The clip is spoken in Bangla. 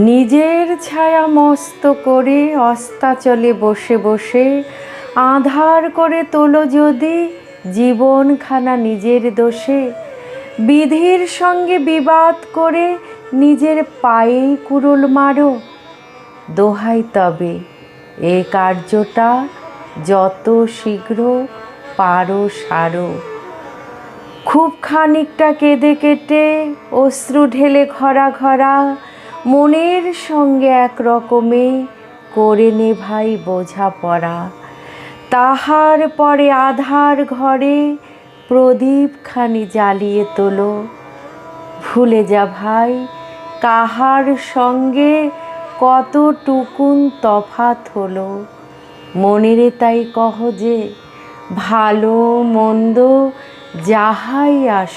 নিজের ছায়া মস্ত করে অস্তাচলে বসে বসে আঁধার করে তোলো যদি জীবনখানা নিজের দোষে। বিধির সঙ্গে বিবাদ করে নিজের পায়েই কুড়ুল মারো। দোহাই তবে এ কার্যটা যত শীঘ্র পারো সারো। খুব খানিকটা কেঁদে কেটে অশ্রু ঢেলে ঘরা ঘরা মনের সঙ্গে এক রকমে করে নে ভাই বোঝাপড়া। তাহার পরে আধার ঘরে প্রদীপখানি জ্বালিয়ে তোলো। ভুলে যা ভাই কাহার সঙ্গে কতটুকুন তফাৎ হলো। মনেরে তাই কহ যে ভালো মন্দ যাহাই আস